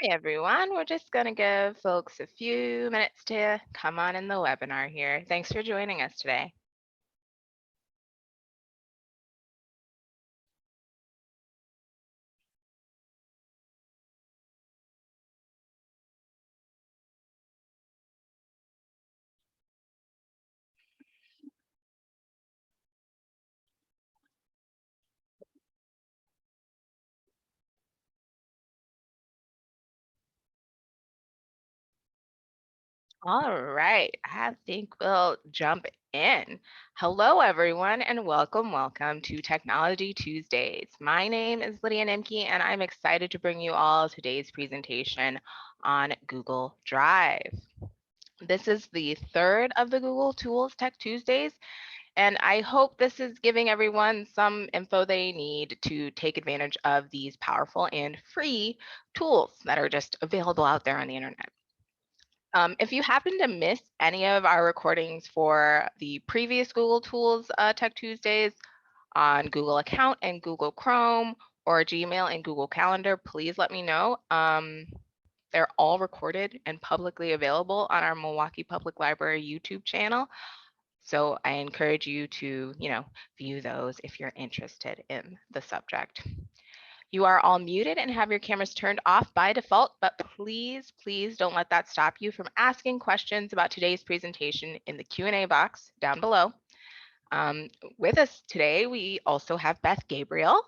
Hey everyone, we're just going to give folks a few minutes to come on in the webinar here. Thanks for joining us today. All right, I think we'll jump in. Hello everyone and welcome to Technology Tuesdays. My name is Lydia Nimke and I'm excited to bring you all today's presentation on Google Drive. This is the third of the Google Tools Tech Tuesdays. And I hope this is giving everyone some info they need to take advantage of these powerful and free tools that are just available out there on the internet. If you happen to miss any of our recordings for the previous Google Tools Tech Tuesdays on Google Account and Google Chrome or Gmail and Google Calendar, please let me know. They're all recorded and publicly available on our Milwaukee Public Library YouTube channel. So I encourage you to, view those if you're interested in the subject. You are all muted and have your cameras turned off by default, but please don't let that stop you from asking questions about today's presentation in the Q&A box down below. With us today, we also have Beth Gabriel.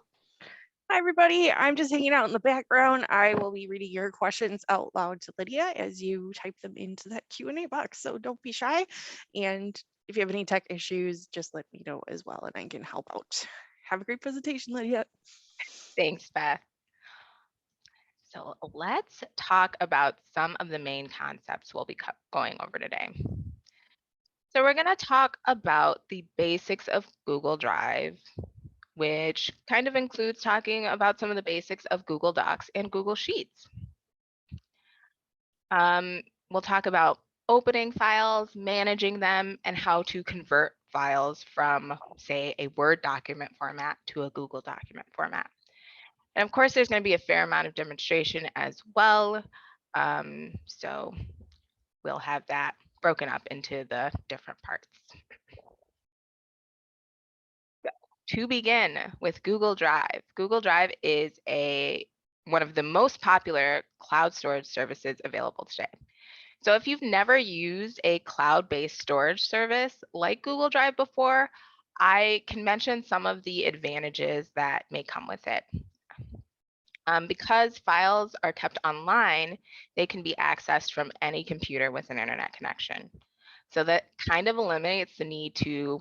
Hi, everybody. I'm just hanging out in the background. I will be reading your questions out loud to Lydia as you type them into that Q&A box. So don't be shy. And if you have any tech issues, just let me know as well and I can help out. Have a great presentation, Lydia. Thanks, Beth. So let's talk about some of the main concepts we'll be going over today. So we're going to talk about the basics of Google Drive, which kind of includes talking about some of the basics of Google Docs and Google Sheets. We'll talk about opening files, managing them, and how to convert files from, say, a Word document format to a Google document format. And of course, there's going to be a fair amount of demonstration as well. So we'll have that broken up into the different parts. To begin with Google Drive. Google Drive is one of the most popular cloud storage services available today. So if you've never used a cloud-based storage service like Google Drive before, I can mention some of the advantages that may come with it. Because files are kept online, they can be accessed from any computer with an internet connection. So that kind of eliminates the need to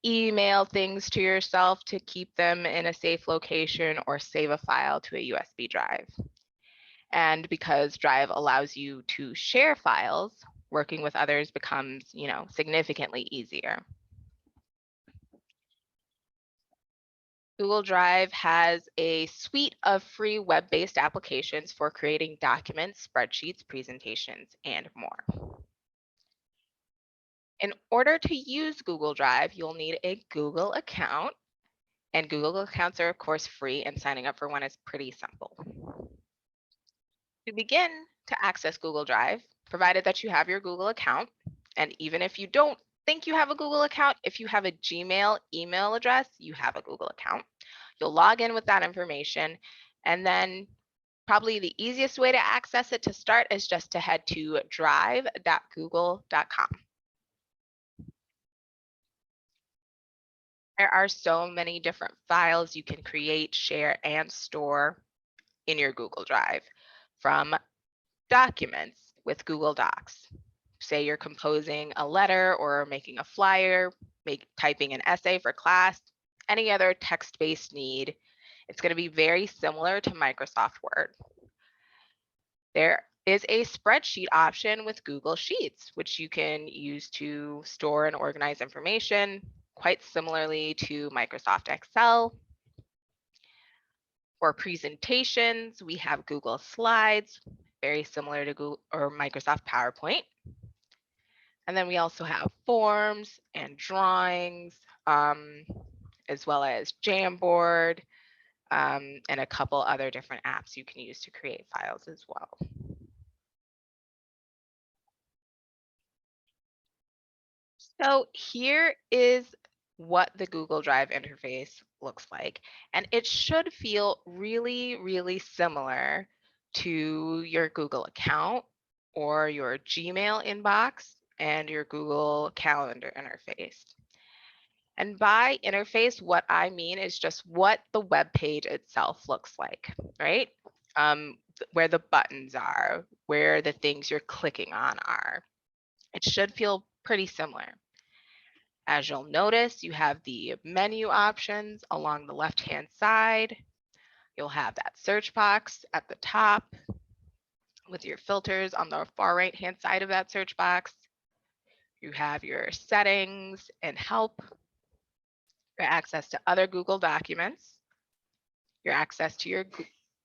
email things to yourself to keep them in a safe location or save a file to a USB drive. And because Drive allows you to share files, working with others becomes, significantly easier. Google Drive has a suite of free web-based applications for creating documents, spreadsheets, presentations, and more. In order to use Google Drive, you'll need a Google account, and Google accounts are, of course, free, and signing up for one is pretty simple. To begin to access Google Drive, provided that you have your Google account, and even if you don't think you have a Google account, if you have a Gmail email address, you have a Google account. You'll log in with that information, and then probably the easiest way to access it to start is just to head to drive.google.com. There are so many different files you can create, share, and store in your Google Drive, from documents with Google Docs. Say you're composing a letter or making a flyer, typing an essay for class, any other text-based need. It's going to be very similar to Microsoft Word. There is a spreadsheet option with Google Sheets, which you can use to store and organize information, quite similarly to Microsoft Excel. For presentations, we have Google Slides, very similar to Google or Microsoft PowerPoint. And then we also have forms and drawings, as well as Jamboard, and a couple other different apps you can use to create files as well. So here is what the Google Drive interface looks like. And it should feel really, really similar to your Google account or your Gmail inbox and your Google Calendar interface. And by interface, what I mean is just what the web page itself looks like, right? Where the buttons are, where the things you're clicking on are. It should feel pretty similar. As you'll notice, you have the menu options along the left-hand side. You'll have that search box at the top with your filters on the far right-hand side of that search box. You have your settings and help, your access to other Google documents, your access to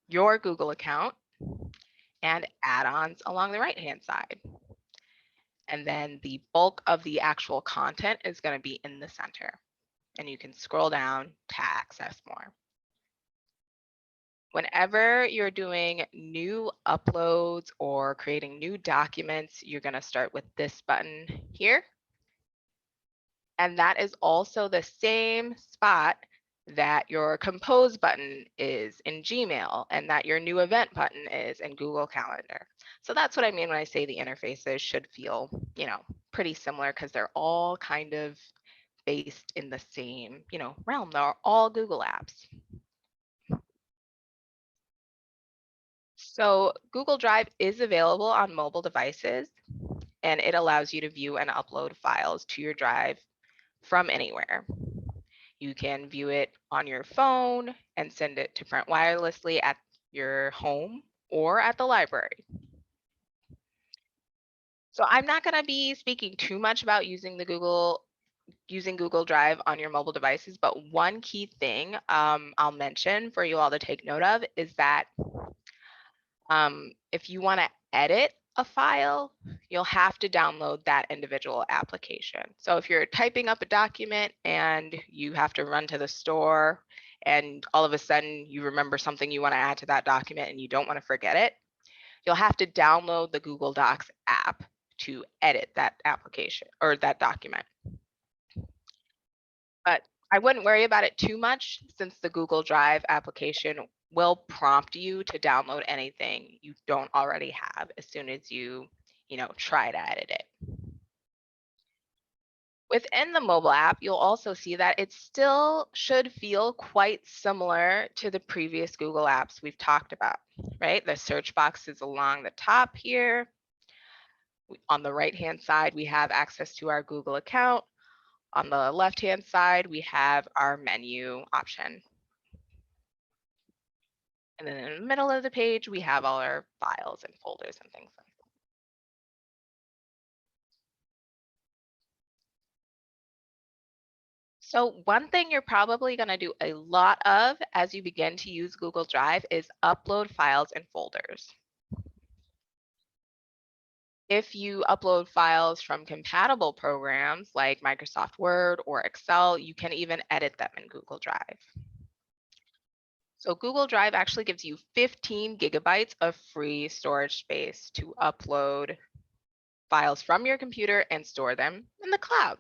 your Google account, and add-ons along the right-hand side. And then the bulk of the actual content is going to be in the center. And you can scroll down to access more. Whenever you're doing new uploads or creating new documents, you're going to start with this button here. And that is also the same spot that your compose button is in Gmail and that your new event button is in Google Calendar. So that's what I mean when I say the interfaces should feel, pretty similar because they're all kind of based in the same, realm. They're all Google apps. So Google Drive is available on mobile devices, and it allows you to view and upload files to your drive from anywhere. You can view it on your phone and send it to print wirelessly at your home or at the library. So I'm not going to be speaking too much about using Google Drive on your mobile devices, but one key thing I'll mention for you all to take note of is that if you want to edit a file, you'll have to download that individual application. So if you're typing up a document and you have to run to the store and all of a sudden you remember something you want to add to that document and you don't want to forget it, you'll have to download the Google Docs app to edit that application or that document. But I wouldn't worry about it too much since the Google Drive application will prompt you to download anything you don't already have as soon as you try to edit it. Within the mobile app, you'll also see that it still should feel quite similar to the previous Google apps we've talked about, right? The search box is along the top here. On the right-hand side, we have access to our Google account. On the left-hand side, we have our menu option. And then in the middle of the page, we have all our files and folders and things like that. So one thing you're probably going to do a lot of as you begin to use Google Drive is upload files and folders. If you upload files from compatible programs like Microsoft Word or Excel, you can even edit them in Google Drive. So Google Drive actually gives you 15 gigabytes of free storage space to upload files from your computer and store them in the cloud.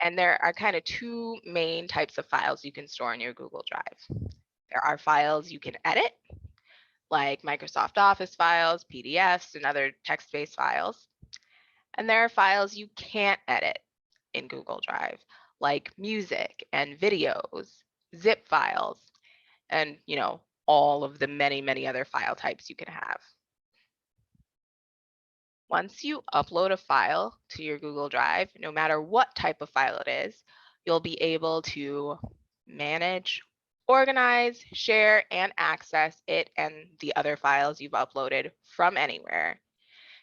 And there are kind of two main types of files you can store in your Google Drive. There are files you can edit, like Microsoft Office files, PDFs, and other text-based files. And there are files you can't edit in Google Drive, like music and videos, zip files, and all of the many, many other file types you can have. Once you upload a file to your Google Drive, no matter what type of file it is, you'll be able to manage, organize, share, and access it and the other files you've uploaded from anywhere.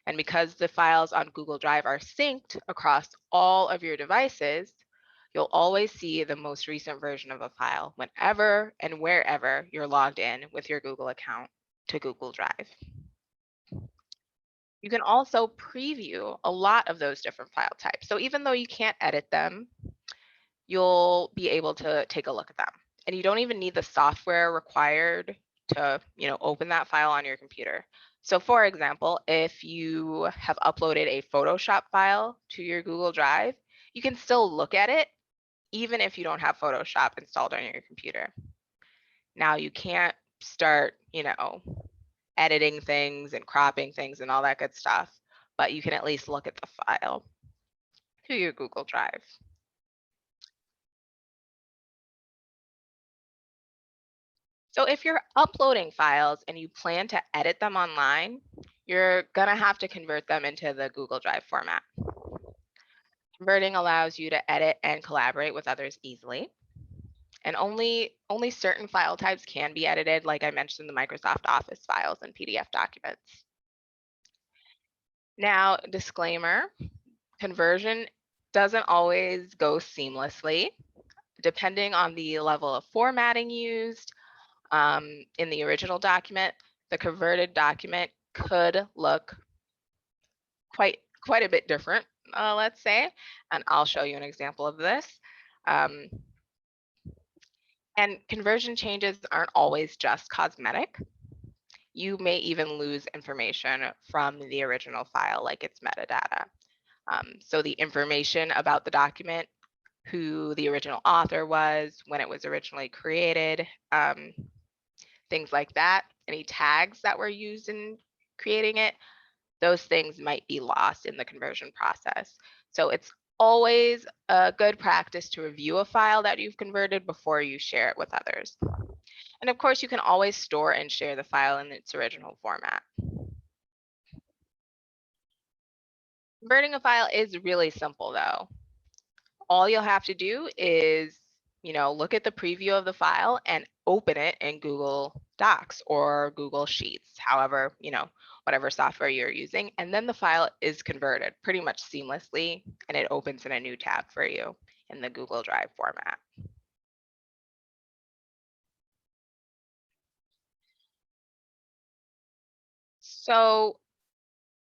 And because the files on Google Drive are synced across all of your devices, you'll always see the most recent version of a file whenever and wherever you're logged in with your Google account to Google Drive. You can also preview a lot of those different file types. So even though you can't edit them, you'll be able to take a look at them and you don't even need the software required to, open that file on your computer. So for example, if you have uploaded a Photoshop file to your Google Drive, you can still look at it even if you don't have Photoshop installed on your computer. Now you can't start, editing things and cropping things and all that good stuff, but you can at least look at the file through your Google Drive. So if you're uploading files and you plan to edit them online, you're gonna have to convert them into the Google Drive format. Converting allows you to edit and collaborate with others easily. And only certain file types can be edited, like I mentioned, the Microsoft Office files and PDF documents. Now, disclaimer, conversion doesn't always go seamlessly, depending on the level of formatting used. In the original document, the converted document could look quite a bit different, let's say, and I'll show you an example of this. Um, and conversion changes aren't always just cosmetic. You may even lose information from the original file, like its metadata. So the information about the document, who the original author was, when it was originally created, things like that, any tags that were used in creating it, those things might be lost in the conversion process. So it's always a good practice to review a file that you've converted before you share it with others. And of course, you can always store and share the file in its original format. Converting a file is really simple though. All you'll have to do is, look at the preview of the file and open it in Google Docs or Google Sheets, however, whatever software you're using. And then the file is converted pretty much seamlessly and it opens in a new tab for you in the Google Drive format. So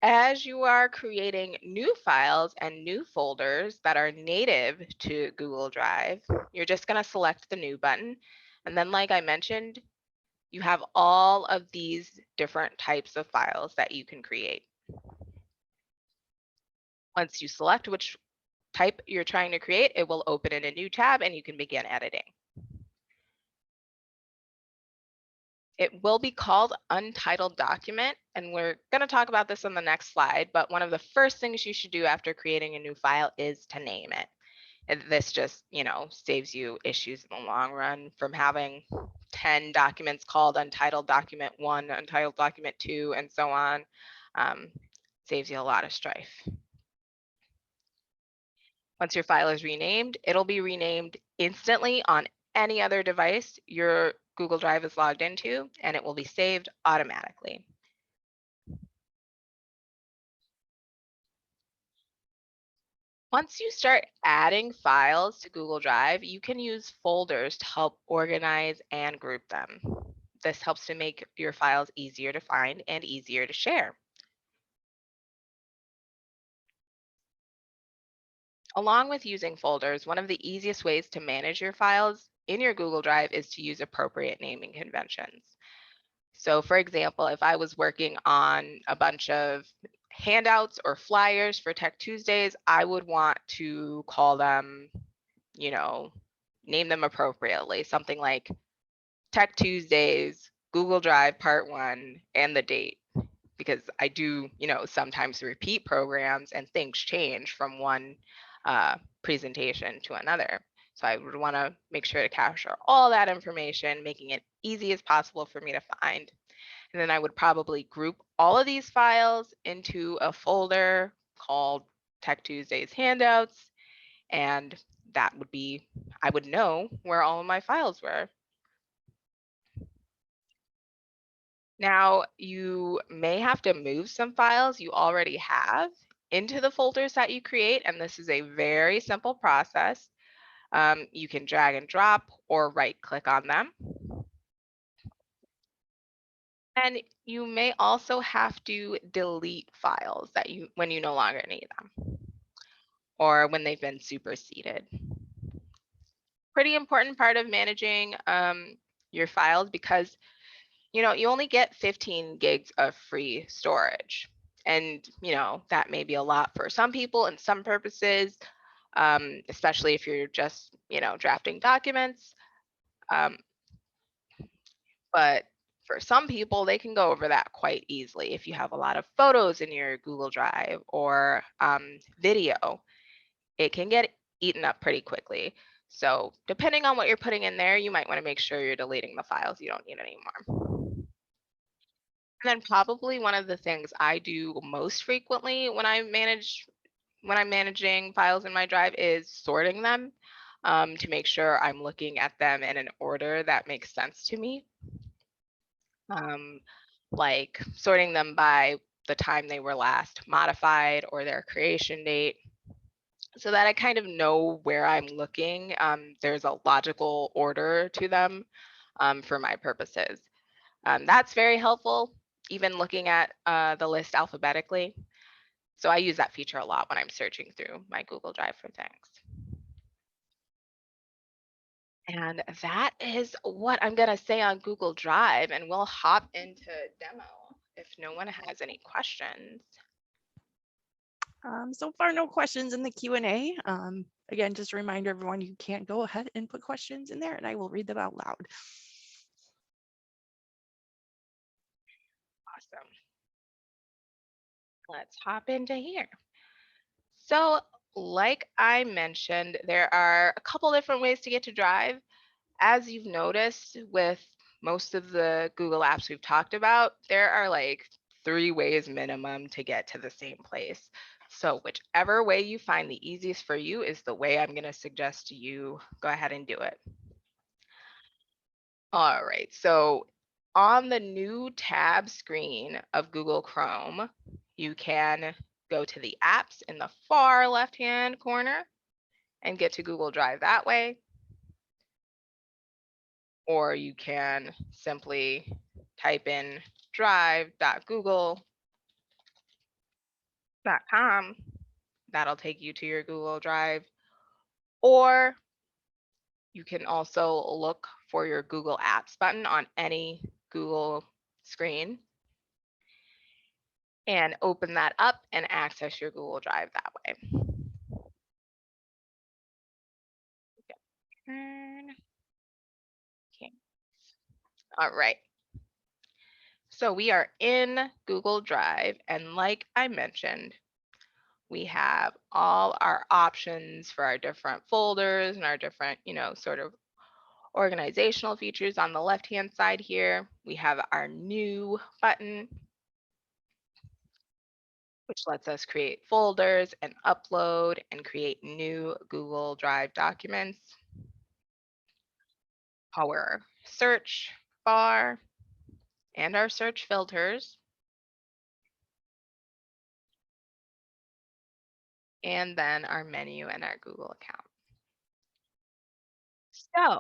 as you are creating new files and new folders that are native to Google Drive, you're just going to select the new button. And then, like I mentioned, you have all of these different types of files that you can create. Once you select which type you're trying to create, it will open in a new tab and you can begin editing. It will be called untitled document, and we're going to talk about this on the next slide, but one of the first things you should do after creating a new file is to name it. And this just, saves you issues in the long run from having 10 documents called Untitled Document 1, Untitled Document 2, and so on. Saves you a lot of strife. Once your file is renamed, it'll be renamed instantly on any other device your Google Drive is logged into, and it will be saved automatically. Once you start adding files to Google Drive, you can use folders to help organize and group them. This helps to make your files easier to find and easier to share. Along with using folders, one of the easiest ways to manage your files in your Google Drive is to use appropriate naming conventions. So for example, if I was working on a bunch of handouts or flyers for Tech Tuesdays, I would want to call them, you know, name them appropriately, something like Tech Tuesdays, Google Drive Part 1, and the date. Because I do, sometimes repeat programs and things change from one presentation to another. So I would want to make sure to capture all that information, making it easy as possible for me to find. And then I would probably group all of these files into a folder called Tech Tuesdays Handouts. And that would be, I would know where all of my files were. Now, you may have to move some files you already have into the folders that you create, and this is a very simple process. You can drag and drop or right click on them. And you may also have to delete files that when you no longer need them or when they've been superseded. pretty important part of managing your files because you only get 15 gigs of free storage. And, that may be a lot for some people and some purposes, especially if you're just, drafting documents. Um, but for some people, they can go over that quite easily. If you have a lot of photos in your Google Drive or video, it can get eaten up pretty quickly. So, depending on what you're putting in there, you might want to make sure you're deleting the files you don't need anymore. And then probably one of the things I do most frequently when I'm managing files in my drive is sorting them to make sure I'm looking at them in an order that makes sense to me. Um, like sorting them by the time they were last modified or their creation date so that I kind of know where I'm looking. There's a logical order to them for my purposes. That's very helpful, even looking at the list alphabetically. So I use that feature a lot when I'm searching through my Google Drive for things. And that is what I'm going to say on Google Drive, and we'll hop into demo if no one has any questions. So far, no questions in the Q&A. Again, just a reminder, everyone, you can go ahead and put questions in there and I will read them out loud. Awesome. Let's hop into here. So, like I mentioned, there are a couple different ways to get to Drive. As you've noticed with most of the Google apps we've talked about, there are like 3 ways minimum to get to the same place. So, whichever way you find the easiest for you is the way I'm going to suggest you go ahead and do it. All right. So, on the new tab screen of Google Chrome, you can go to the apps in the far left-hand corner and get to Google Drive that way. Or you can simply type in drive.google.com. That'll take you to your Google Drive. Or you can also look for your Google Apps button on any Google screen and open that up and access your Google Drive that way. Okay. All right. So we are in Google Drive, and like I mentioned, we have all our options for our different folders and our different, sort of organizational features on the left-hand side here. We have our new button, which lets us create folders and upload and create new Google Drive documents. Our search bar and our search filters. And then our menu and our Google account. So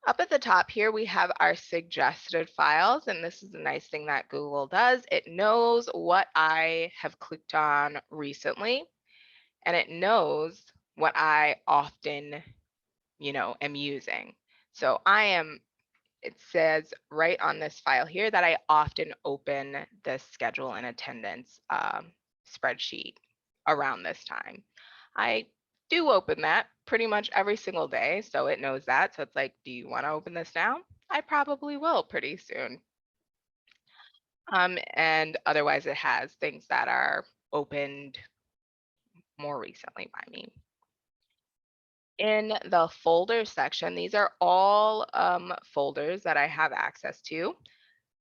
up at the top here, we have our suggested files, and this is a nice thing that Google does. It knows what I have clicked on recently, and it knows what I often, am using. So it says right on this file here that I often open the schedule and attendance spreadsheet around this time. I do open that pretty much every single day, so it knows that. So it's like, do you want to open this now? I probably will pretty soon. And otherwise, it has things that are opened more recently by me. In the folder section, these are all folders that I have access to.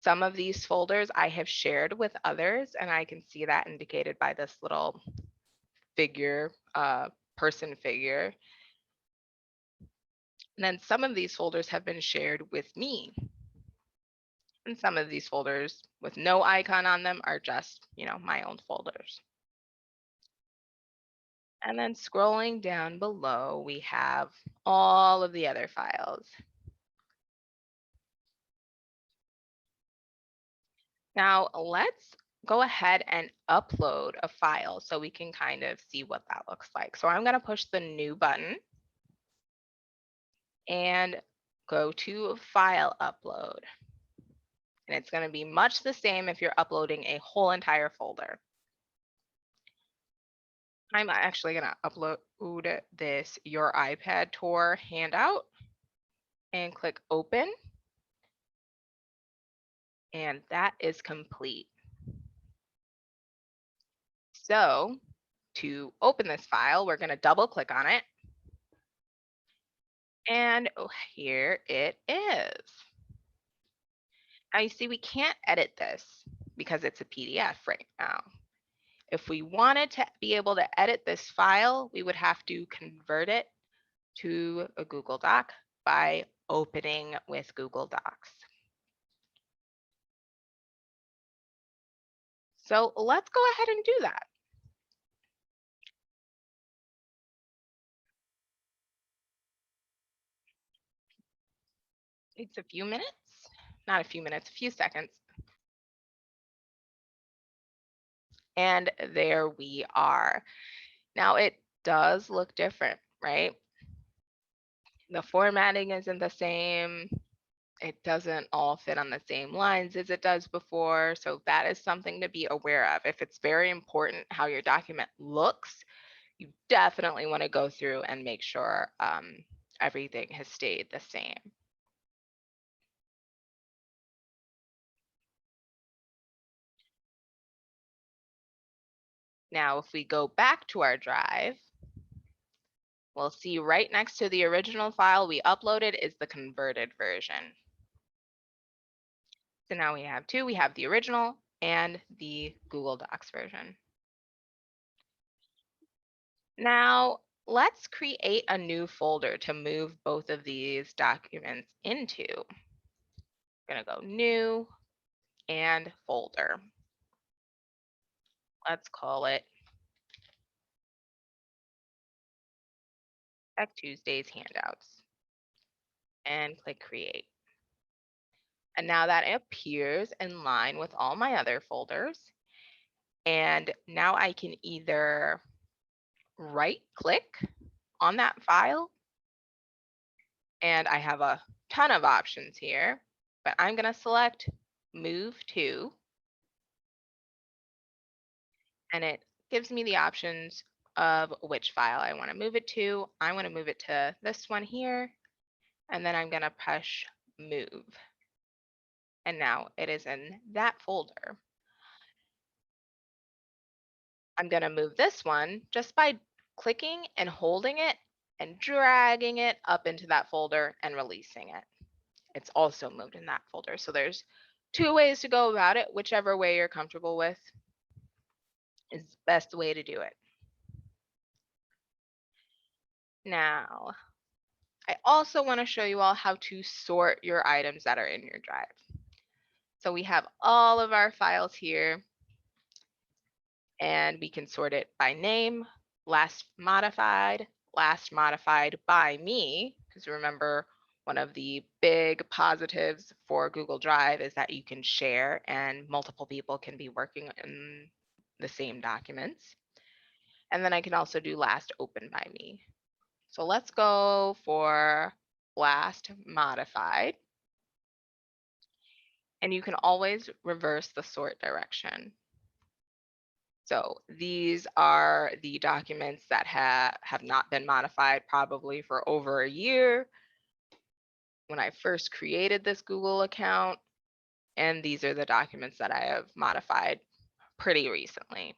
Some of these folders I have shared with others, and I can see that indicated by this little figure, person figure. And then some of these folders have been shared with me. And some of these folders with no icon on them are just, my own folders. And then scrolling down below, we have all of the other files. Now let's go ahead and upload a file so we can kind of see what that looks like. So I'm going to push the new button. and go to File Upload. And it's going to be much the same if you're uploading a whole entire folder. I'm actually going to upload this Your iPad Tour handout and click Open. And that is complete. So to open this file, we're going to double click on it. And here it is. Now you see we can't edit this because it's a PDF right now. If we wanted to be able to edit this file, we would have to convert it to a Google Doc by opening with Google Docs. So let's go ahead and do that. It's a few minutes, not a few minutes, a few seconds. And there we are. Now it does look different, right? The formatting isn't the same. It doesn't all fit on the same lines as it does before. So that is something to be aware of. If it's very important how your document looks, you definitely want to go through and make sure everything has stayed the same. Now, if we go back to our drive, we'll see right next to the original file we uploaded is the converted version. So now we have two. We have the original and the Google Docs version. Now, let's create a new folder to move both of these documents into. I'm going to go New and Folder. Let's call it Tech Tuesdays Handouts and click Create. And now that appears in line with all my other folders. And now I can either right click on that file, and I have a ton of options here, but I'm going to select Move To, and it gives me the options of which file I want to move it to. I want to move it to this one here, and then I'm going to push Move. And now it is in that folder. I'm going to move this one just by clicking and holding it and dragging it up into that folder and releasing it. It's also moved in that folder. So there's two ways to go about it. Whichever way you're comfortable with is the best way to do it. Now, I also want to show you all how to sort your items that are in your drive. So we have all of our files here, and we can sort it by name, last modified by me, because remember, one of the big positives for Google Drive is that you can share and multiple people can be working in the same documents. And then I can also do last opened by me. So let's go for last modified. And you can always reverse the sort direction. So these are the documents that have not been modified probably for over a year when I first created this Google account. And these are the documents that I have modified pretty recently.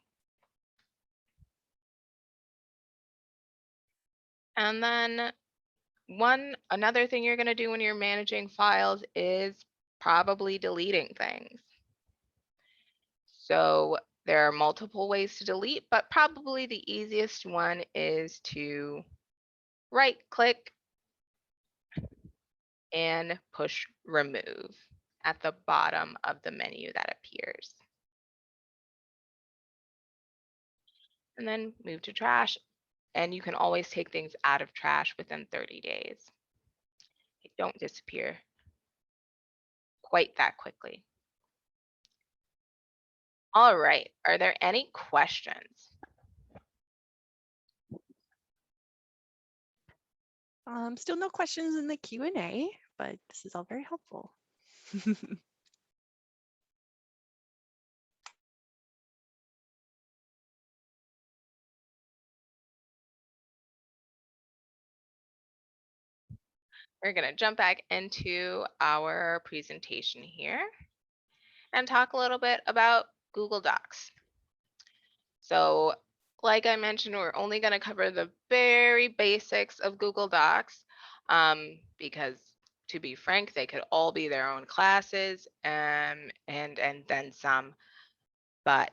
And then another thing you're going to do when you're managing files is probably deleting things. So there are multiple ways to delete, but probably the easiest one is to right click and push remove at the bottom of the menu that appears. And then move to trash. And you can always take things out of trash within 30 days. They don't disappear quite that quickly. All right, are there any questions? Still no questions in the Q&A, but this is all very helpful. We're going to jump back into our presentation here and talk a little bit about Google Docs. So, like I mentioned, we're only going to cover the very basics of Google Docs because, to be frank, they could all be their own classes and then some. But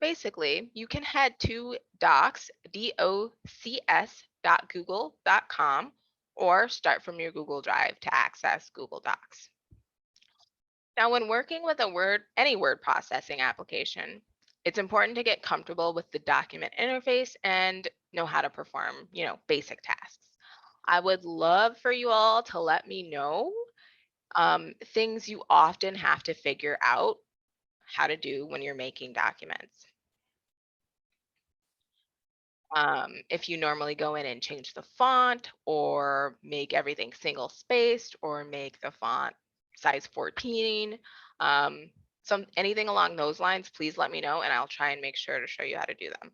basically, you can head to docs.google.com, or start from your Google Drive to access Google Docs. Now, when working with any word processing application, it's important to get comfortable with the document interface and know how to perform, basic tasks. I would love for you all to let me know things you often have to figure out how to do when you're making documents. If you normally go in and change the font or make everything single spaced or make the font size 14, anything along those lines, please let me know and I'll try and make sure to show you how to do them.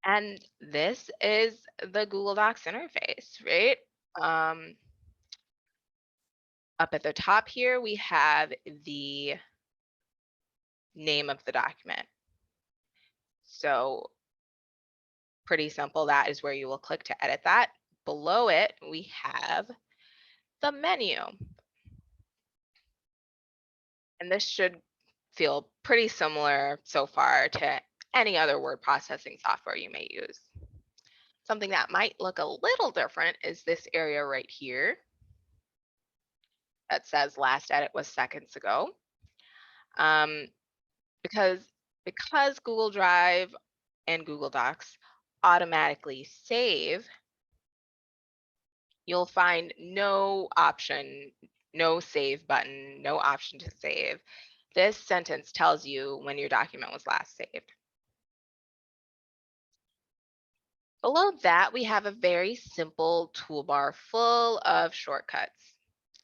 And this is the Google Docs interface, right? Um, Up at the top here, we have the name of the document. So pretty simple. That is where you will click to edit that. Below it, we have the menu. And this should feel pretty similar so far to any other word processing software you may use. Something that might look a little different is this area right here that says last edit was seconds ago. Um, because Google Drive and Google Docs automatically save, you'll find no option, no save button, no option to save. This sentence tells you when your document was last saved. Below that, we have a very simple toolbar full of shortcuts.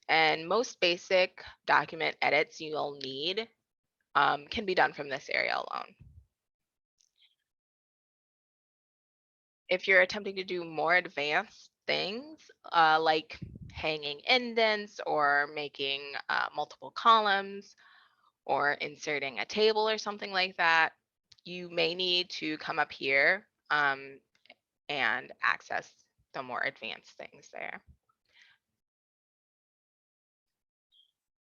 And most basic document edits you'll need can be done from this area alone. If you're attempting to do more advanced things like hanging indents or making multiple columns or inserting a table or something like that, you may need to come up here and access the more advanced things there.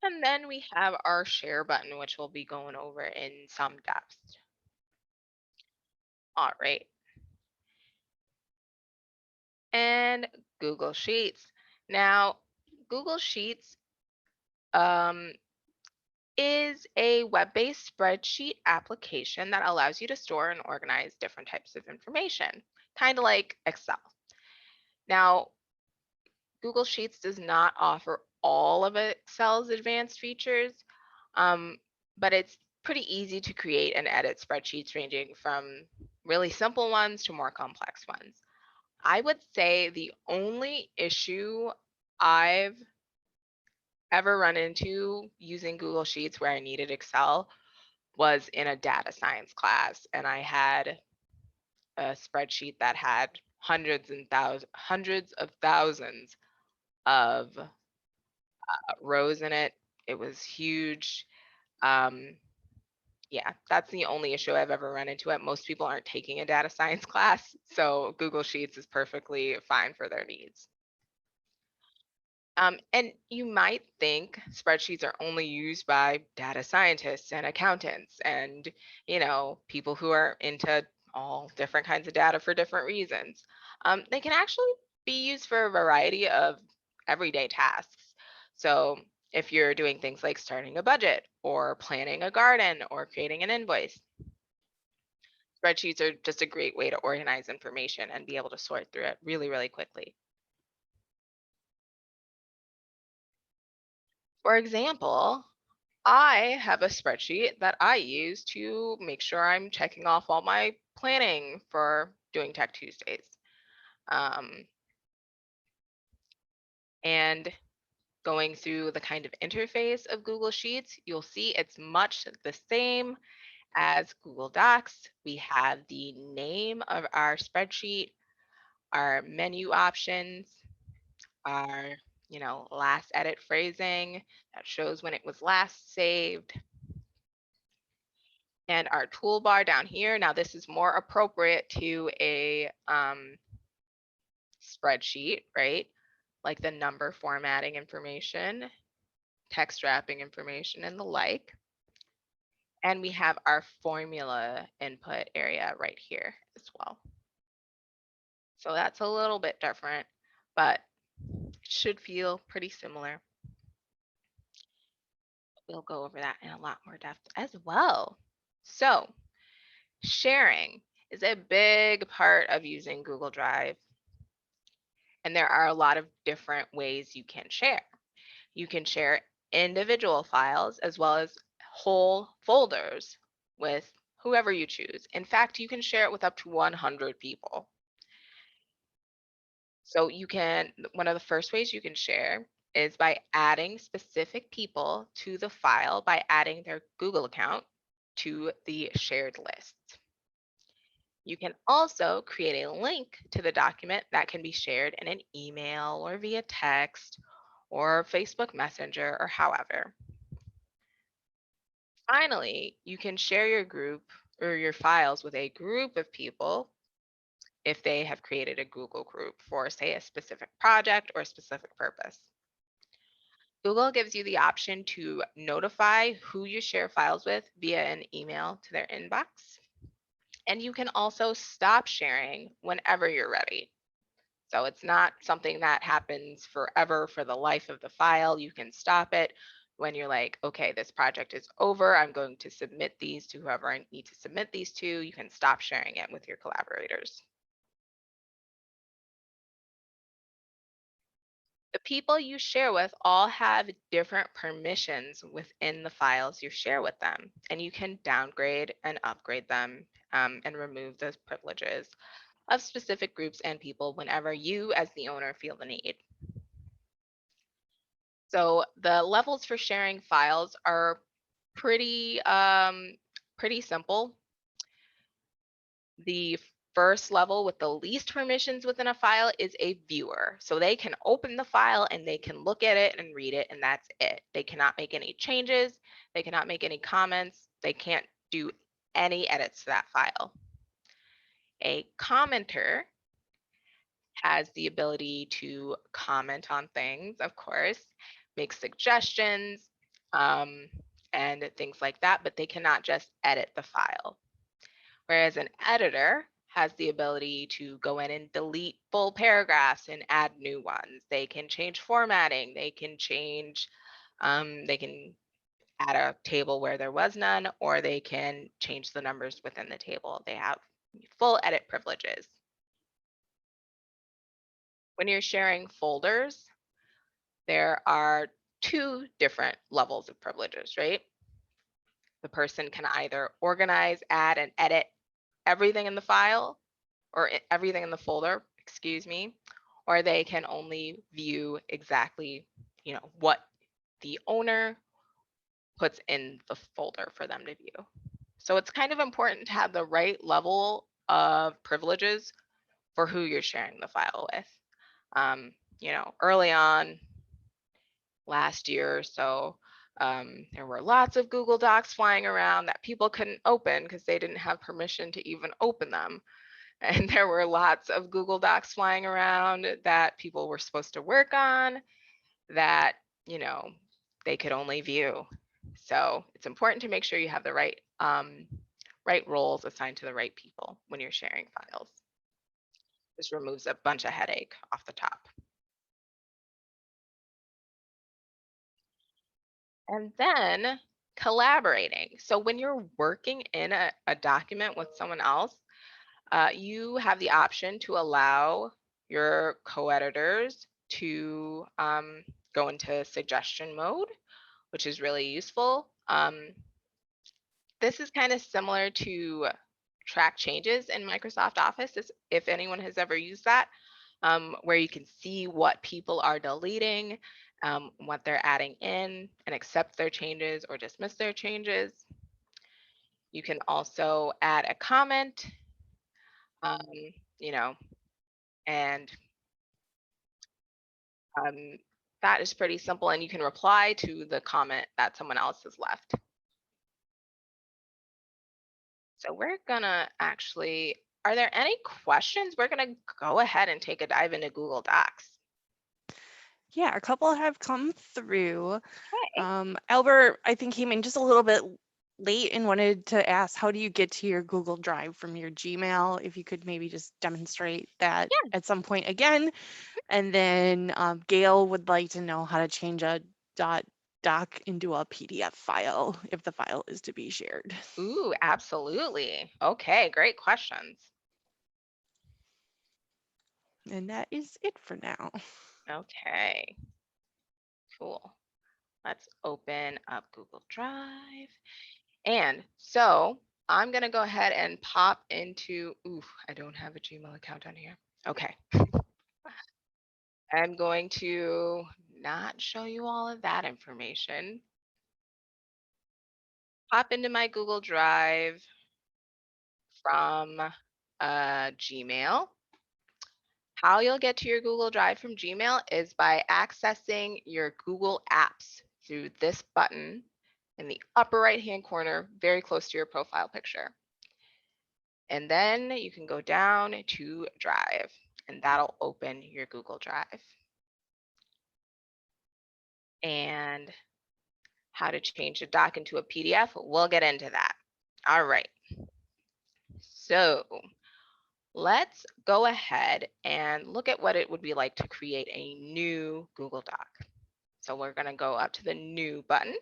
And then we have our share button, which we'll be going over in some depth. All right. And Google Sheets. Now, Google Sheets um, is a web-based spreadsheet application that allows you to store and organize different types of information, kind of like Excel. Now, Google Sheets does not offer all of Excel's advanced features, um, but it's pretty easy to create and edit spreadsheets ranging from really simple ones to more complex ones. I would say the only issue I've ever run into using Google Sheets where I needed Excel was in a data science class, and I had a spreadsheet that had hundreds of thousands of rows in it. It was huge. Um, yeah, that's the only issue I've ever run into it. Most people aren't taking a data science class, so Google Sheets is perfectly fine for their needs. And you might think spreadsheets are only used by data scientists and accountants and, people who are into all different kinds of data for different reasons. They can actually be used for a variety of everyday tasks. So if you're doing things like starting a budget or planning a garden or creating an invoice, spreadsheets are just a great way to organize information and be able to sort through it really, really quickly. For example, I have a spreadsheet that I use to make sure I'm checking off all my planning for doing Tech Tuesdays. Um, and going through the kind of interface of Google Sheets, you'll see it's much the same as Google Docs. We have the name of our spreadsheet, our menu options, our last edit phrasing that shows when it was last saved, and our toolbar down here. Now this is more appropriate to a spreadsheet, right? Like the number formatting information, text wrapping information, and the like. And we have our formula input area right here as well. So that's a little bit different, but it should feel pretty similar. We'll go over that in a lot more depth as well. So sharing is a big part of using Google Drive, and there are a lot of different ways you can share. You can share individual files as well as whole folders with whoever you choose. In fact, you can share it with up to 100 people. So one of the first ways you can share is by adding specific people to the file by adding their Google account to the shared list. You can also create a link to the document that can be shared in an email or via text or Facebook Messenger or however. Finally, you can share your group or your files with a group of people if they have created a Google group for, say, a specific project or a specific purpose. Google gives you the option to notify who you share files with via an email to their inbox. And you can also stop sharing whenever you're ready. So it's not something that happens forever for the life of the file. You can stop it when you're like, okay, this project is over. I'm going to submit these to whoever I need to submit these to. You can stop sharing it with your collaborators. The people you share with all have different permissions within the files you share with them, and you can downgrade and upgrade them and remove those privileges of specific groups and people whenever you, as the owner, feel the need. So the levels for sharing files are pretty simple. The first level with the least permissions within a file is a viewer. So they can open the file and they can look at it and read it, and that's it. They cannot make any changes. They cannot make any comments. They can't do any edits to that file. A commenter has the ability to comment on things, of course, make suggestions, um, and things like that, but they cannot just edit the file. Whereas an editor has the ability to go in and delete full paragraphs and add new ones. They can change formatting. They can add a table where there was none, or they can change the numbers within the table. They have full edit privileges. When you're sharing folders, there are two different levels of privileges, right? The person can either organize, add, and edit everything in the file or everything in the folder, excuse me, or they can only view exactly, what the owner puts in the folder for them to view. So it's kind of important to have the right level of privileges for who you're sharing the file with. Early on last year or so, there were lots of Google Docs flying around that people couldn't open because they didn't have permission to even open them. And there were lots of Google Docs flying around that people were supposed to work on that, they could only view. So it's important to make sure you have the right roles assigned to the right people when you're sharing files. This removes a bunch of headache off the top. And then collaborating. So when you're working in a document with someone else, you have the option to allow your co-editors to go into suggestion mode, which is really useful. This is kind of similar to track changes in Microsoft Office, if anyone has ever used that, where you can see what people are deleting, what they're adding in, and accept their changes or dismiss their changes. You can also add a comment, um, you know, and um, that is pretty simple. And you can reply to the comment that someone else has left. So we're gonna actually, are there any questions? We're gonna go ahead and take a dive into Google Docs. Yeah, a couple have come through. Okay. Albert, I think, came in just a little bit late and wanted to ask, how do you get to your Google Drive from your Gmail? If you could maybe just demonstrate that Yeah. at some point again. And then Gail would like to know how to change a doc into a PDF file if the file is to be shared. Ooh, absolutely. Okay, great questions. And that is it for now. Okay, cool. Let's open up Google Drive. And so I'm gonna go ahead and pop into, ooh, I don't have a Gmail account on here. Okay, I'm going to not show you all of that information. Pop into my Google Drive from Gmail. How you'll get to your Google Drive from Gmail is by accessing your Google Apps through this button in the upper right-hand corner, very close to your profile picture. And then you can go down to Drive, and that'll open your Google Drive. And how to change a doc into a PDF, we'll get into that. All right. So let's go ahead and look at what it would be like to create a new Google Doc. So we're going to go up to the New button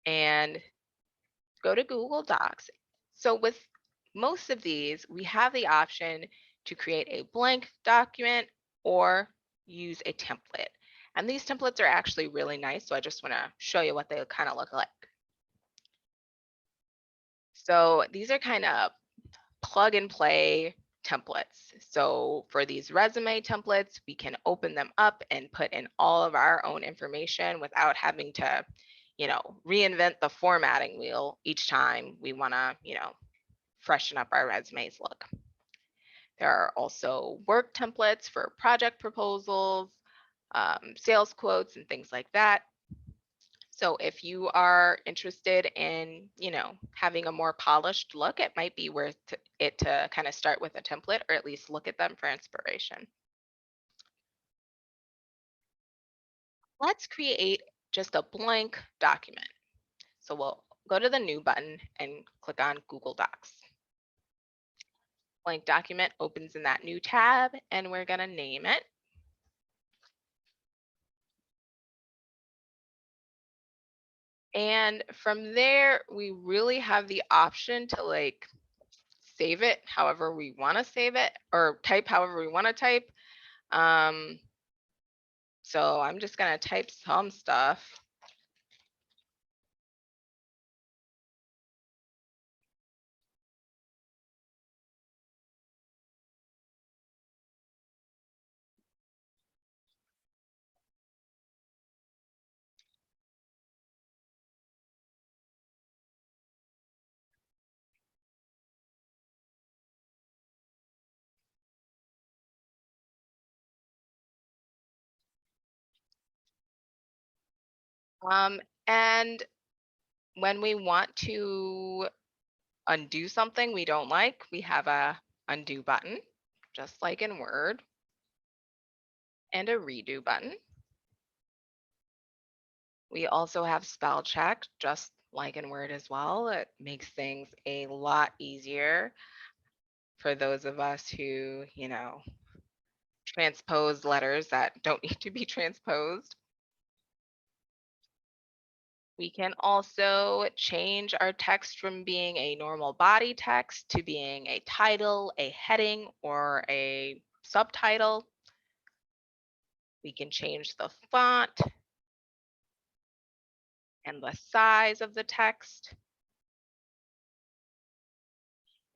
and go to Google Docs. So with most of these, we have the option to create a blank document or use a template. And these templates are actually really nice. So I just want to show you what they kind of look like. So these are kind of plug and play templates. So for these resume templates, we can open them up and put in all of our own information without having to, reinvent the formatting wheel each time we want to, freshen up our resumes look. There are also work templates for project proposals, sales quotes, and things like that. So if you are interested in, having a more polished look, it might be worth it to kind of start with a template or at least look at them for inspiration. Let's create just a blank document. So we'll go to the New button and click on Google Docs. Blank document opens in that new tab, and we're going to name it. And from there, we really have the option to save it however we want to save it or type however we want to type. Um, so I'm just going to type some stuff. And when we want to undo something we don't like, we have a undo button, just like in Word, and a redo button. We also have spell check, just like in Word as well. It makes things a lot easier for those of us who, transpose letters that don't need to be transposed. We can also change our text from being a normal body text to being a title, a heading, or a subtitle. We can change the font. and the size of the text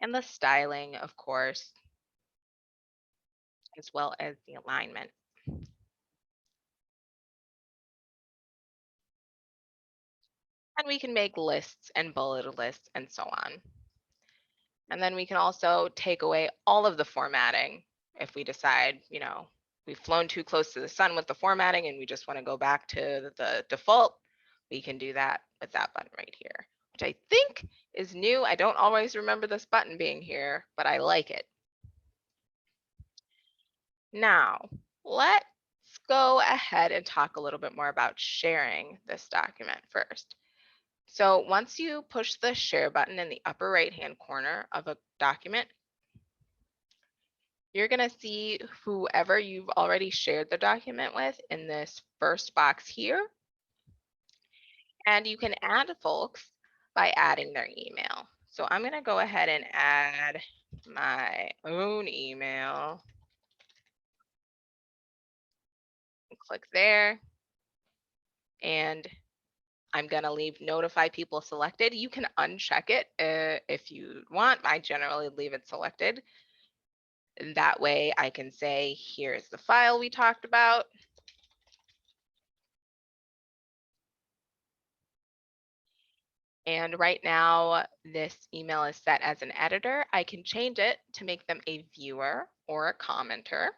and the styling, of course, as well as the alignment. And we can make lists and bullet lists and so on. And then we can also take away all of the formatting if we decide, we've flown too close to the sun with the formatting and we just want to go back to the default. We can do that with that button right here, which I think is new. I don't always remember this button being here, but I like it. Now, let's go ahead and talk a little bit more about sharing this document first. So once you push the share button in the upper right-hand corner of a document, you're going to see whoever you've already shared the document with in this first box here. And you can add folks by adding their email. So I'm going to go ahead and add my own email. Click there. And I'm going to leave notify people selected. You can uncheck it if you want. I generally leave it selected. And that way I can say, here's the file we talked about. And right now, this email is set as an editor. I can change it to make them a viewer or a commenter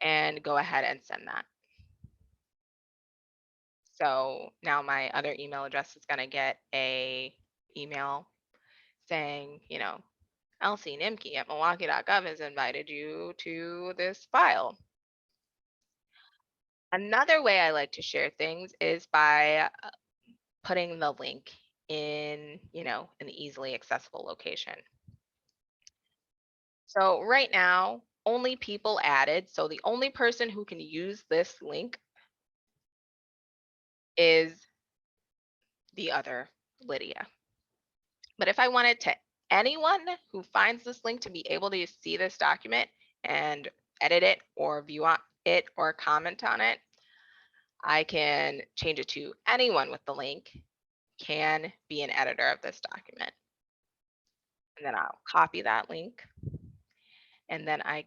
and go ahead and send that. So now my other email address is going to get a email saying, Elsie Nimke at Milwaukee.gov has invited you to this file. Another way I like to share things is by putting the link in, an easily accessible location. So right now, only people added. So the only person who can use this link is the other Lydia. But if I wanted to anyone who finds this link to be able to see this document and edit it or view it or comment on it, I can change it to anyone with the link can be an editor of this document. And then I'll copy that link. And then I'm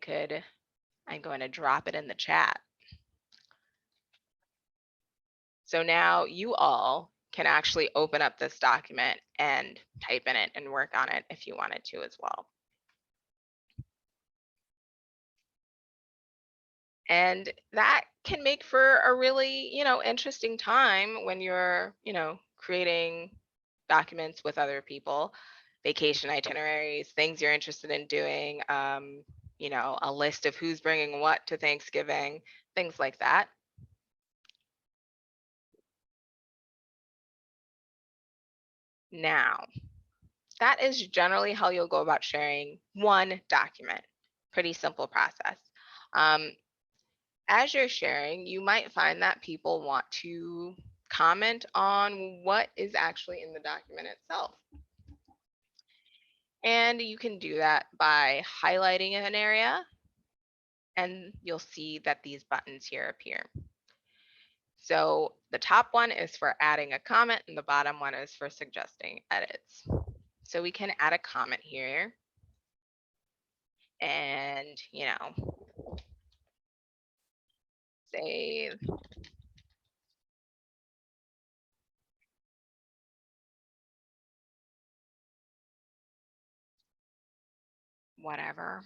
going to drop it in the chat. So now you all can actually open up this document and type in it and work on it if you wanted to as well. And that can make for a really, interesting time when you're, creating documents with other people, vacation itineraries, things you're interested in doing, a list of who's bringing what to Thanksgiving, things like that. Now, that is generally how you'll go about sharing one document. Pretty simple process. As you're sharing, you might find that people want to comment on what is actually in the document itself. And you can do that by highlighting an area, and you'll see that these buttons here appear. So the top one is for adding a comment, and the bottom one is for suggesting edits. So we can add a comment here and, say whatever.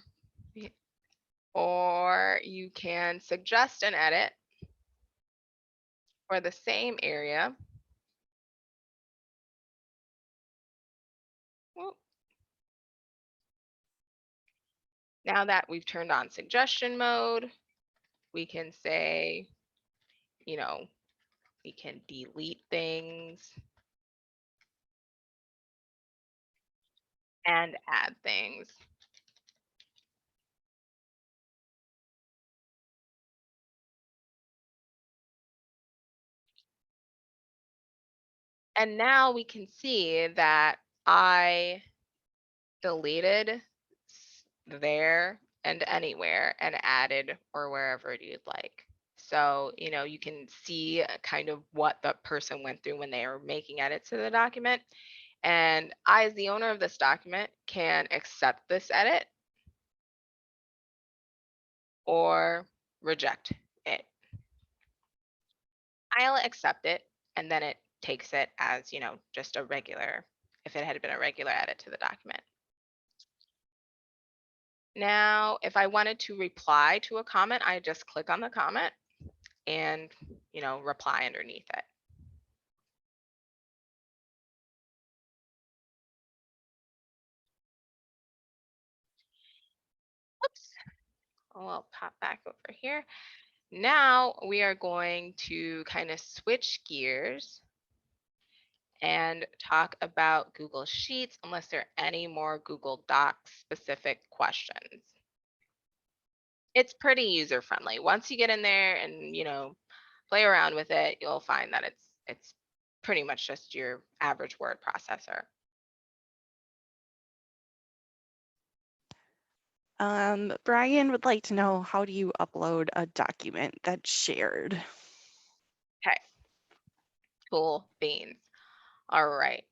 Or you can suggest an edit for the same area. Now that we've turned on suggestion mode, we can say, we can delete things and add things. And now we can see that I deleted there and anywhere and added or wherever you'd like. So, you can see kind of what the person went through when they are making edits to the document. And I, as the owner of this document, can accept this edit or reject it. I'll accept it, and then it takes it as, just a regular, if it had been a regular edit to the document. Now, if I wanted to reply to a comment, I just click on the comment and, reply underneath it. Oops. Oh, I'll pop back over here. Now we are going to kind of switch gears and talk about Google Sheets unless there are any more Google Docs specific questions. It's pretty user friendly. Once you get in there and, play around with it, you'll find that it's pretty much just your average word processor. Brian would like to know, how do you upload a document that's shared? Okay, cool beans. All right.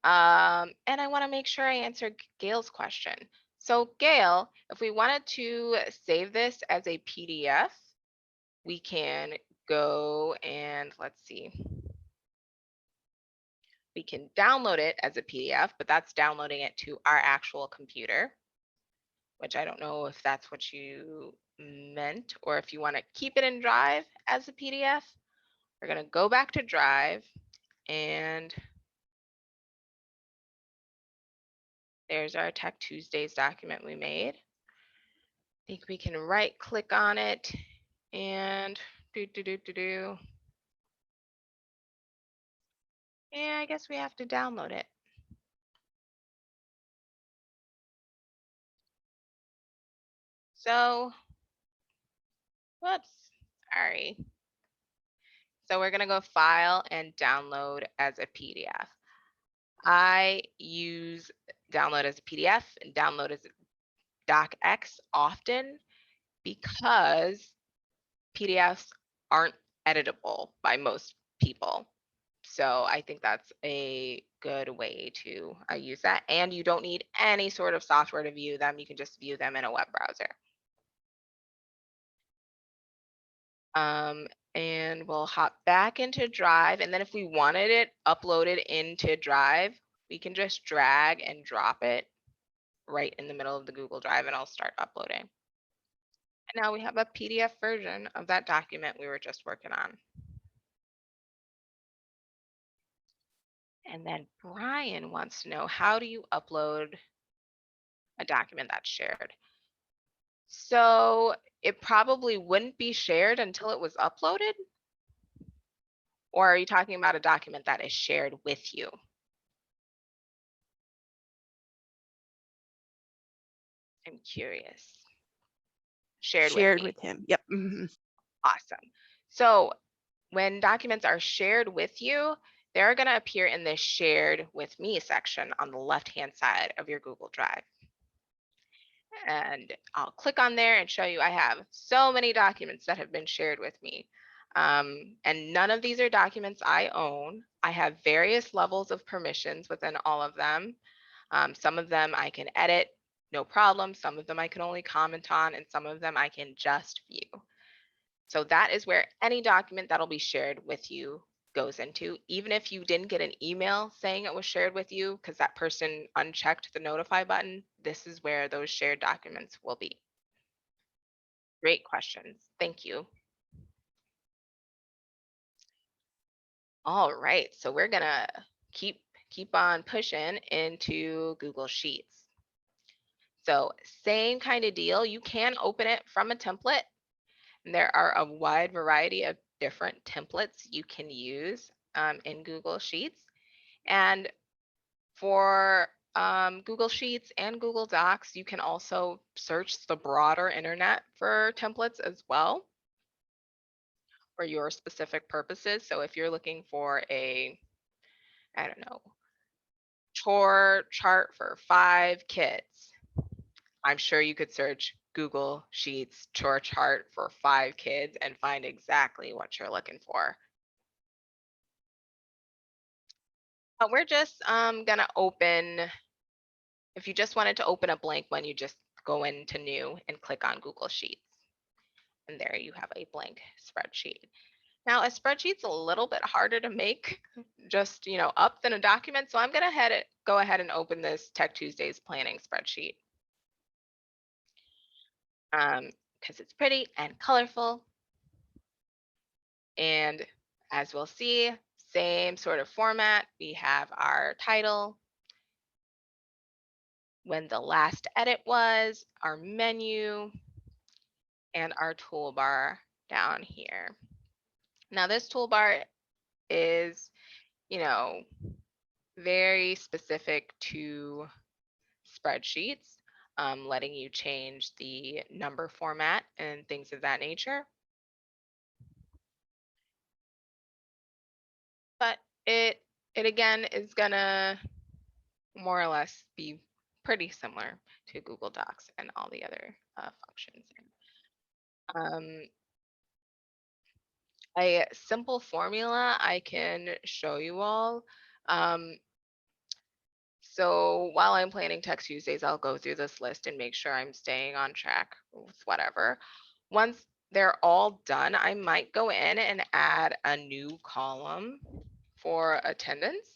And I want to make sure I answer Gail's question. So Gail, if we wanted to save this as a PDF, we can go and let's see. We can download it as a PDF, but that's downloading it to our actual computer, which I don't know if that's what you meant, or if you want to keep it in Drive as a PDF. We're going to go back to Drive, and there's our Tech Tuesdays document we made. I think we can right click on it and do. Yeah, I guess we have to download it. So, whoops, sorry. So we're gonna go File and Download as a PDF. I use download as a PDF and download as a docx often because PDFs aren't editable by most people. So I think that's a good way to use that. And you don't need any sort of software to view them. You can just view them in a web browser. Um, and we'll hop back into Drive. And then if we wanted it uploaded into Drive, we can just drag and drop it right in the middle of the Google Drive and I'll start uploading. And now we have a PDF version of that document we were just working on. And then Brian wants to know, how do you upload a document that's shared? So it probably wouldn't be shared until it was uploaded? Or are you talking about a document that is shared with you? I'm curious. Shared with Shared me. with him. Yep. Mm-hmm. Awesome. So when documents are shared with you, they're going to appear in the Shared with Me section on the left-hand side of your Google Drive. And I'll click on there and show you I have so many documents that have been shared with me. And none of these are documents I own. I have various levels of permissions within all of them. Some of them I can edit, no problem. Some of them I can only comment on, and some of them I can just view. So that is where any document that'll be shared with you goes into. Even if you didn't get an email saying it was shared with you because that person unchecked the notify button, this is where those shared documents will be. Great questions. Thank you. All right, so we're gonna keep on pushing into Google Sheets. So same kind of deal. You can open it from a template. And there are a wide variety of different templates you can use in Google Sheets. And for Google Sheets and Google Docs, you can also search the broader internet for templates as well for your specific purposes. So if you're looking for I don't know, chore chart for 5 kids, I'm sure you could search Google Sheets chore chart for 5 kids and find exactly what you're looking for. But we're just gonna open, if you just wanted to open a blank one, you just go into new and click on Google Sheets. And there you have a blank spreadsheet. Now, a spreadsheet's a little bit harder to make just, up than a document. So I'm going to go ahead and open this Tech Tuesdays planning spreadsheet because it's pretty and colorful. And as we'll see, same sort of format. We have our title, when the last edit was, our menu, and our toolbar down here. Now, this toolbar is, you know, very specific to spreadsheets, letting you change the number format and things of that nature. But it again is gonna more or less be pretty similar to Google Docs and all the other functions. Um, a simple formula I can show you all. Um, So while I'm planning Tech Tuesdays, I'll go through this list and make sure I'm staying on track with whatever. Once they're all done, I might go in and add a new column for attendance.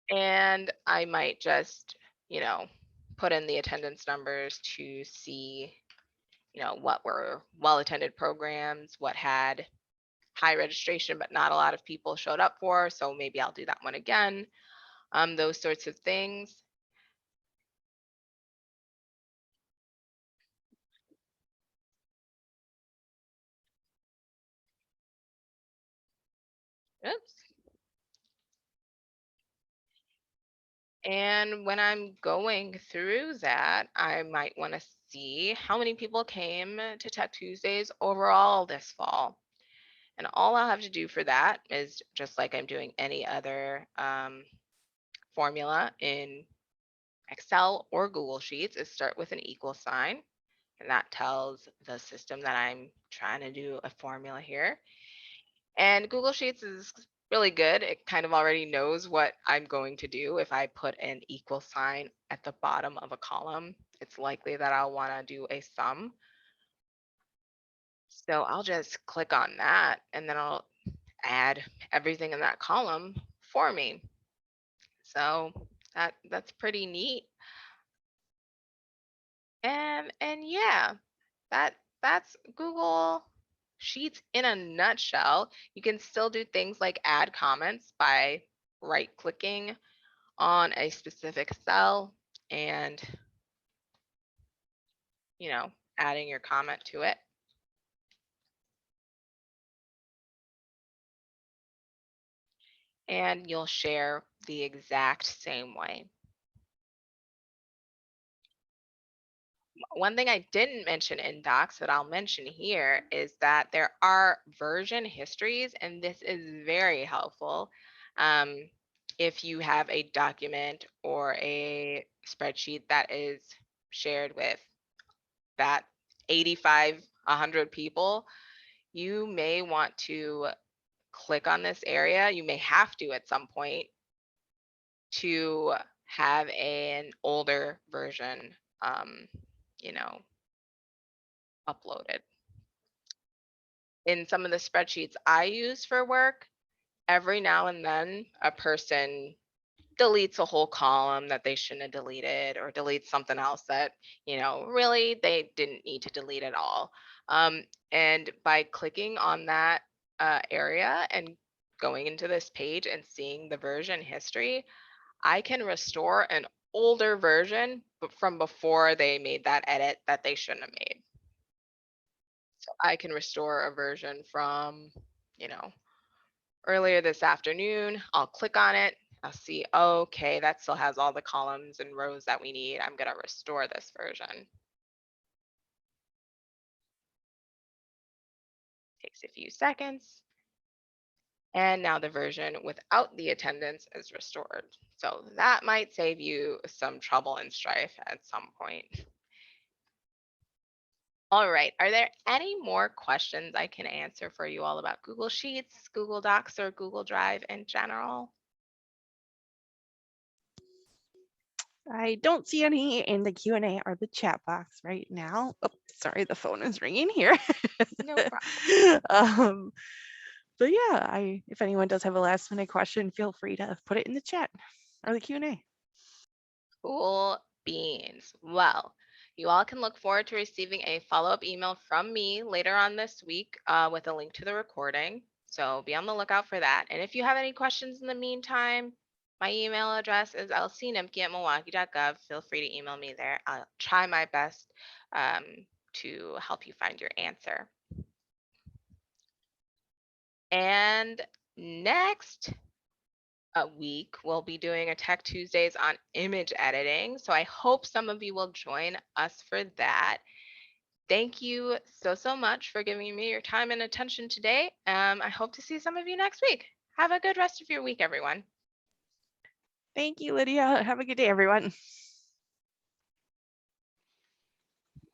And I might just, put in the attendance numbers to see, what were well-attended programs, what had high registration, but not a lot of people showed up for. So maybe I'll do that one again. Those sorts of things. Oops. And when I'm going through that, I might want to see how many people came to Tech Tuesdays overall this fall. And all I'll have to do for that is just like I'm doing any other formula in Excel or Google Sheets, is start with an equal sign. And that tells the system that I'm trying to do a formula here. And Google Sheets is really good. It kind of already knows what I'm going to do. If I put an equal sign at the bottom of a column, it's likely that I'll want to do a sum. So I'll just click on that and then I'll add everything in that column for me. So that's pretty neat. And yeah, that's Google Sheets in a nutshell. You can still do things like add comments by right clicking on a specific cell and, adding your comment to it. And you'll share the exact same way. One thing I didn't mention in Docs that I'll mention here is that there are version histories, and this is very helpful. If you have a document or a spreadsheet that is shared with that 85, 100 people, you may want to click on this area. You may have to at some point to have an older version, you know, uploaded. In some of the spreadsheets I use for work, every now and then a person deletes a whole column that they shouldn't have deleted or deletes something else that, really they didn't need to delete at all. And by clicking on that area and going into this page and seeing the version history, I can restore an older version from before they made that edit that they shouldn't have made. So I can restore a version from, you know, earlier this afternoon. I'll click on it. I'll see, okay, that still has all the columns and rows that we need. I'm going to restore this version. Takes a few seconds. And now the version without the attendance is restored. So that might save you some trouble and strife at some point. All right. Are there any more questions I can answer for you all about Google Sheets, Google Docs, or Google Drive in general? I don't see any in the Q&A or the chat box right now. Oh, sorry, the phone is ringing here. No problem. um, but yeah, if anyone does have a last minute question, feel free to put it in the chat or the Q&A. Cool beans. Well, you all can look forward to receiving a follow-up email from me later on this week with a link to the recording. So be on the lookout for that. And if you have any questions in the meantime, my email address is lcnimke@milwaukee.gov. Feel free to email me there. I'll try my best um, to help you find your answer. And next week, we'll be doing a Tech Tuesdays on image editing. So I hope some of you will join us for that. Thank you so much for giving me your time and attention today. I hope to see some of you next week. Have a good rest of your week, everyone. Thank you, Lydia. Have a good day, everyone.